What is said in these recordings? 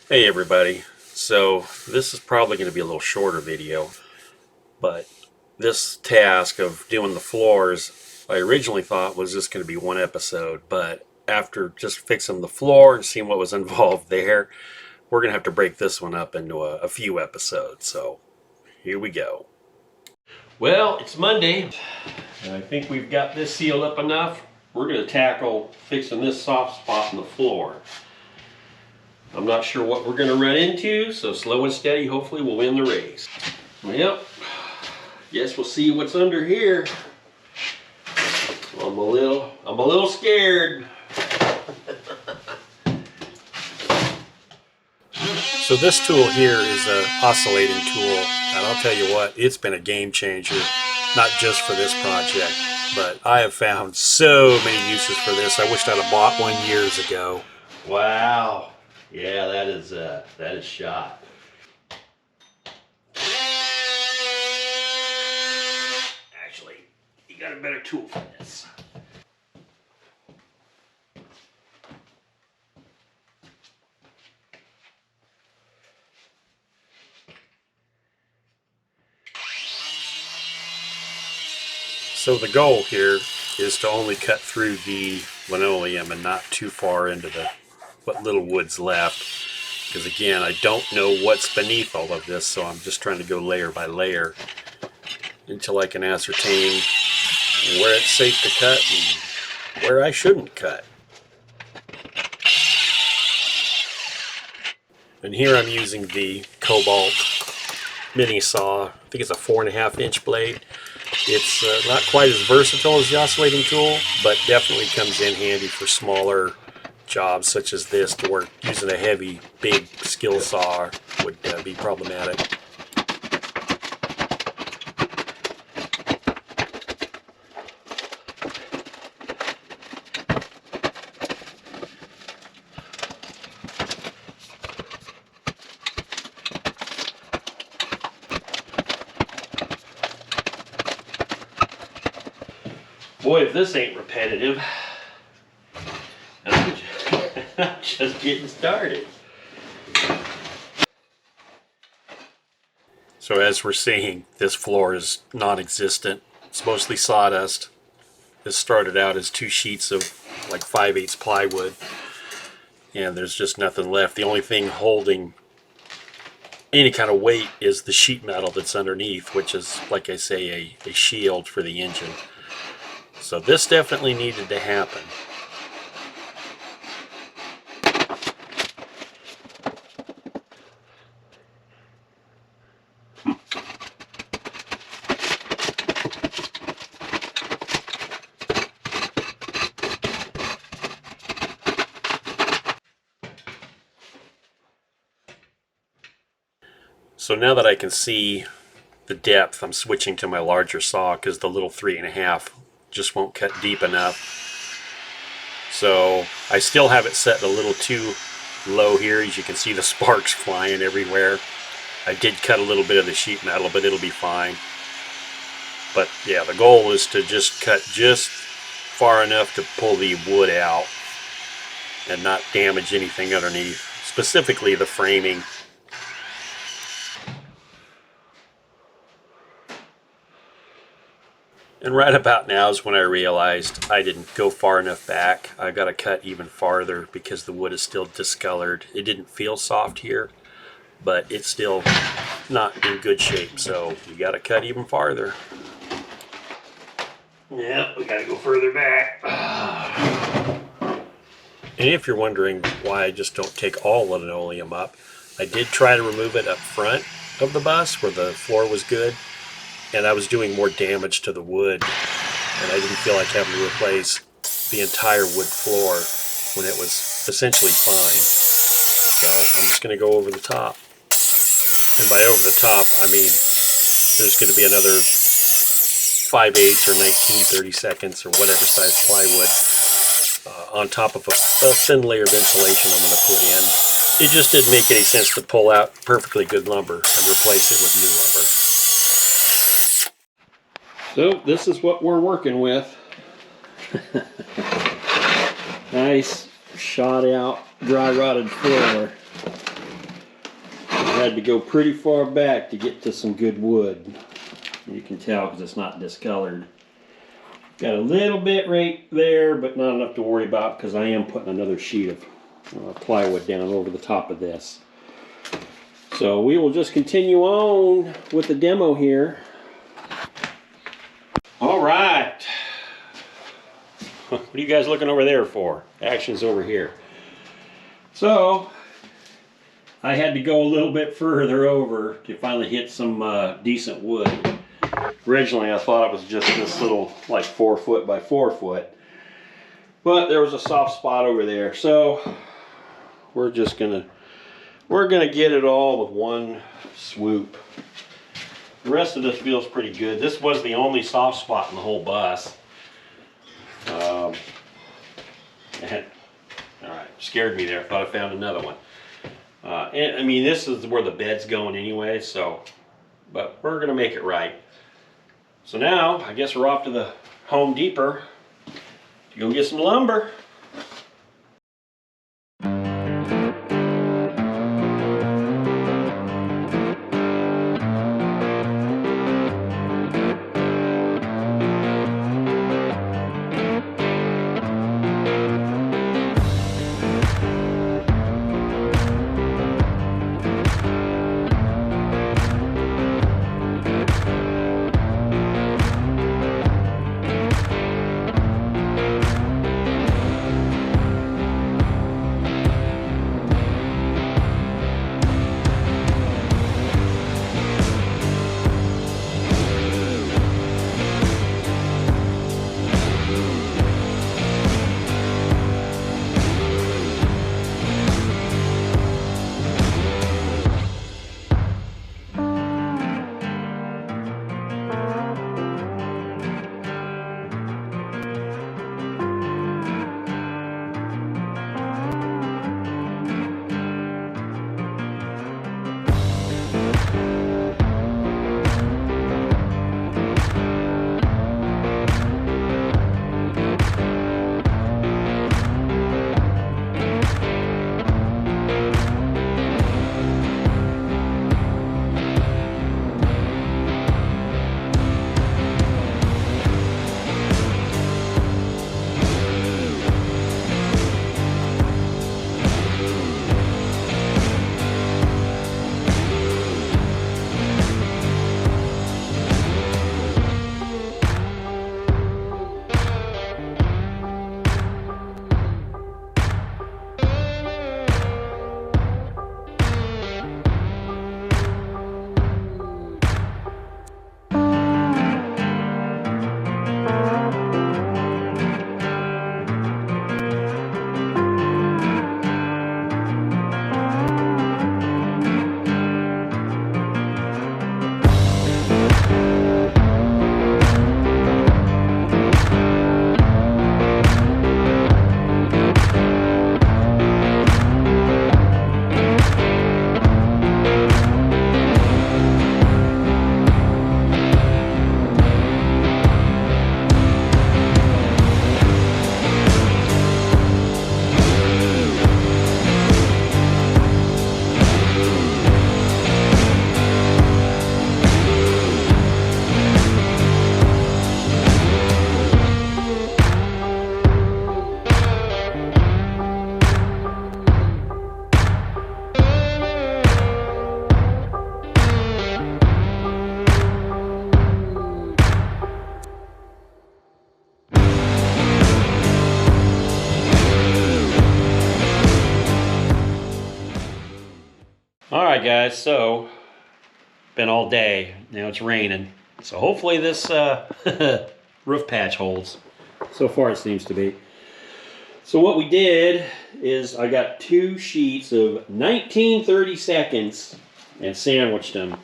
Hey everybody, so this is probably going to be a little shorter video, but this task of doing the floors I originally thought was just going to be one episode, but after just fixing the floor and seeing what was involved there, we're going to have to break this one up into a few episodes, so here we go. Well, it's Monday, and I think we've got this sealed up enough. We're going to tackle fixing this soft spot in the floor. I'm not sure what we're going to run into, so slow and steady, hopefully we'll win the race. Well, guess we'll see what's under here. I'm a little scared. So this tool here is an oscillating tool, and I'll tell you what, it's been a game changer, not just for this project, but I have found so many uses for this. I wished I'd have bought one years ago. Wow. Yeah, that is shot. Actually, you got a better tool for this. So the goal here is to only cut through the linoleum and not too far into what little wood's left, because again, I don't know what's beneath all of this, so I'm just trying to go layer by layer until I can ascertain where it's safe to cut and where I shouldn't cut. And here I'm using the Cobalt mini saw. I think it's a 4.5-inch blade. It's not quite as versatile as the oscillating tool, but definitely comes in handy for smaller jobs such as this, to where using a heavy, big skill saw would be problematic. Boy, if this ain't repetitive. I'm just getting started. So as we're seeing, this floor is non-existent. It's mostly sawdust. This started out as 2 sheets of like 5/8 plywood, and there's just nothing left. The only thing holding any kind of weight is the sheet metal that's underneath, which is, like I say, a shield for the engine. So this definitely needed to happen. So now that I can see the depth, I'm switching to my larger saw because the little 3.5 just won't cut deep enough. So I still have it set a little too low here. As you can see, the sparks flying everywhere. I did cut a little bit of the sheet metal, but it'll be fine. But yeah, the goal is to just cut just far enough to pull the wood out and not damage anything underneath, specifically the framing. And right about now is when I realized I didn't go far enough back. I got to cut even farther because the wood is still discolored. It didn't feel soft here, but it's still not in good shape, so you got to cut even farther. Yeah, we got to go further back. And if you're wondering why I just don't take all linoleum up, I did try to remove it up front of the bus where the floor was good, and I was doing more damage to the wood, and I didn't feel like having to replace the entire wood floor when it was essentially fine. So I'm just going to go over the top. And by over the top, I mean there's going to be another 5/8 or 19/32 or whatever size plywood on top of a thin layer of insulation I'm going to put in. It just didn't make any sense to pull out perfectly good lumber and replace it with new lumber. So this is what we're working with. Nice shot out dry rotted floor. had to go pretty far back to get to some good wood. You can tell because it's not discolored. Got a little bit right there, but not enough to worry about because I am putting another sheet of plywood down over the top of this. So we will just continue on with the demo here. All right. What are you guys looking over there for? Action's over here. So I had to go a little bit further over to finally hit some decent wood. Originally I thought it was just this little like 4 foot by 4 foot, but there was a soft spot over there. So we're gonna get it all with one swoop. The rest of this feels pretty good. This was the only soft spot in the whole bus. All right, scared me there. Thought I found another one. And I mean, this is where the bed's going anyway, so, but we're gonna make it right. So now, I guess we're off to the Home Depot to go get some lumber. Alright guys, so been all day. Now it's raining. So hopefully this roof patch holds. So far it seems to be. So what we did is I got 2 sheets of 19/30 seconds and sandwiched them.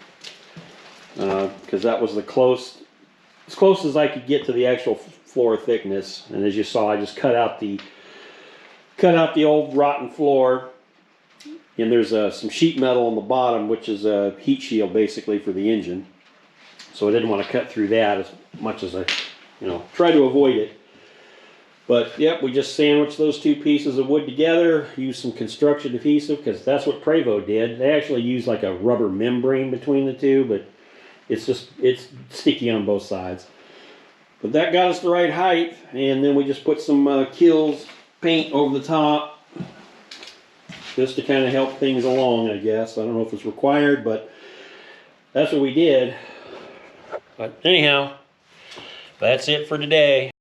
Because that was as close as I could get to the actual floor thickness. And as you saw, I just cut out the old rotten floor. And there's some sheet metal on the bottom, which is a heat shield basically for the engine. So I didn't want to cut through that as much as I, try to avoid it. But yep, we just sandwiched those two pieces of wood together, used some construction adhesive, because that's what Prevo did. They actually used like a rubber membrane between the two, but it's sticky on both sides. But that got us the right height, and then we just put some Kills paint over the top, just to kind of help things along, I guess. I don't know if it's required, but that's what we did. But anyhow, that's it for today.